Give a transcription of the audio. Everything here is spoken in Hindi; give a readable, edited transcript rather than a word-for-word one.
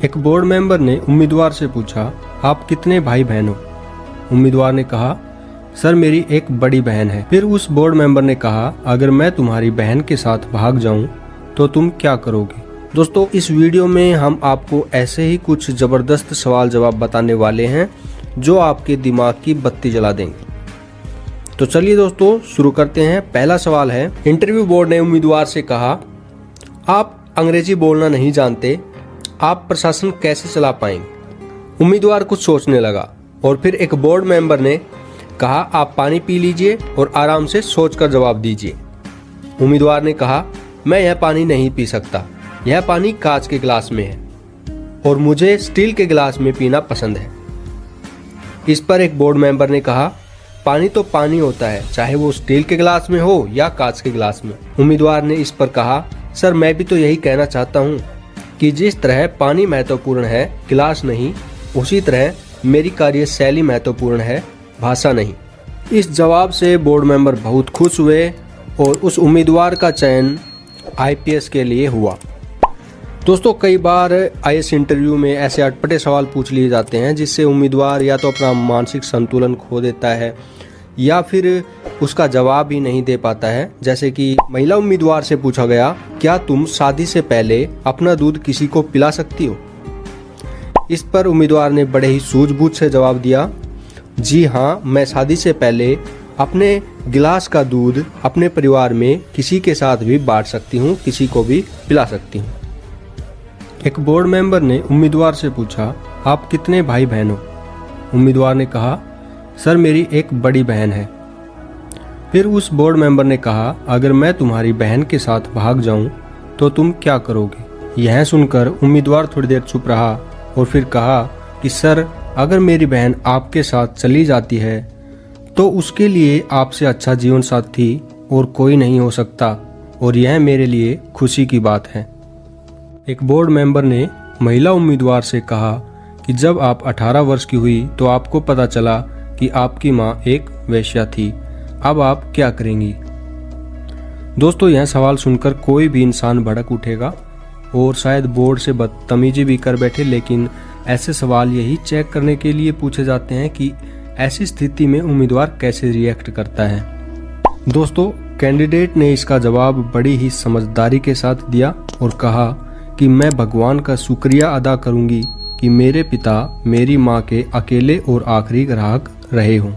एक बोर्ड मेंबर ने उम्मीदवार से पूछा, आप कितने भाई बहन हो? उम्मीदवार ने कहा, सर मेरी एक बड़ी बहन है। फिर उस बोर्ड मेंबर ने कहा, अगर मैं तुम्हारी बहन के साथ भाग जाऊं तो तुम क्या करोगे? दोस्तों, इस वीडियो में हम आपको ऐसे ही कुछ जबरदस्त सवाल जवाब बताने वाले हैं जो आपके दिमाग की बत्ती जला देंगे। तो चलिए दोस्तों शुरू करते हैं। पहला सवाल है, इंटरव्यू बोर्ड ने उम्मीदवार से कहा, आप अंग्रेजी बोलना नहीं जानते, आप प्रशासन कैसे चला पाएंगे? उम्मीदवार कुछ सोचने लगा और फिर एक बोर्ड मेंबर ने कहा, आप पानी पी लीजिए और आराम से सोचकर जवाब दीजिए। उम्मीदवार ने कहा, मैं यह पानी नहीं पी सकता, यह पानी कांच के गिलास में है और मुझे स्टील के गिलास में पीना पसंद है। इस पर एक बोर्ड मेंबर ने कहा, पानी तो पानी होता है, चाहे वो स्टील के गिलास में हो या कांच के गिलास में। उम्मीदवार ने इस पर कहा, सर मैं भी तो यही कहना चाहता हूँ कि जिस तरह पानी महत्वपूर्ण है, गिलास नहीं, उसी तरह मेरी कार्यशैली महत्वपूर्ण है, भाषा नहीं। इस जवाब से बोर्ड मेंबर बहुत खुश हुए और उस उम्मीदवार का चयन आईपीएस के लिए हुआ। दोस्तों, कई बार आईएएस इंटरव्यू में ऐसे अटपटे सवाल पूछ लिए जाते हैं जिससे उम्मीदवार या तो अपना मानसिक संतुलन खो देता है या फिर उसका जवाब ही नहीं दे पाता है। जैसे कि महिला उम्मीदवार से पूछा गया, क्या तुम शादी से पहले अपना दूध किसी को पिला सकती हो? इस पर उम्मीदवार ने बड़े ही सूझबूझ से जवाब दिया, जी हाँ, मैं शादी से पहले अपने गिलास का दूध अपने परिवार में किसी के साथ भी बांट सकती हूँ, किसी को भी पिला सकती हूँ। एक बोर्ड मेंबर ने उम्मीदवार से पूछा, आप कितने भाई बहन हो? उम्मीदवार ने कहा, सर मेरी एक बड़ी बहन है। फिर उस बोर्ड मेंबर ने कहा, अगर मैं तुम्हारी बहन के साथ भाग जाऊं तो तुम क्या करोगे? यह सुनकर उम्मीदवार थोड़ी देर चुप रहा और फिर कहा कि सर, अगर मेरी बहन आपके साथ चली जाती है तो उसके लिए आपसे अच्छा जीवन साथी और कोई नहीं हो सकता और यह मेरे लिए खुशी की बात है। एक बोर्ड मेंबर ने महिला उम्मीदवार से कहा कि जब आप 18 वर्ष की हुई तो आपको पता चला कि आपकी मां एक वेश्या थी, अब आप क्या करेंगी? दोस्तों, यह सवाल सुनकर कोई भी इंसान भड़क उठेगा और शायद बोर्ड से बदतमीजी भी कर बैठे, लेकिन ऐसे सवाल यही चेक करने के लिए पूछे जाते हैं कि ऐसी स्थिति में उम्मीदवार कैसे रिएक्ट करता है। दोस्तों, कैंडिडेट ने इसका जवाब बड़ी ही समझदारी के साथ दिया और कहा कि मैं भगवान का शुक्रिया अदा करूंगी कि मेरे पिता मेरी मां के अकेले और आखिरी ग्राहक रहे हों।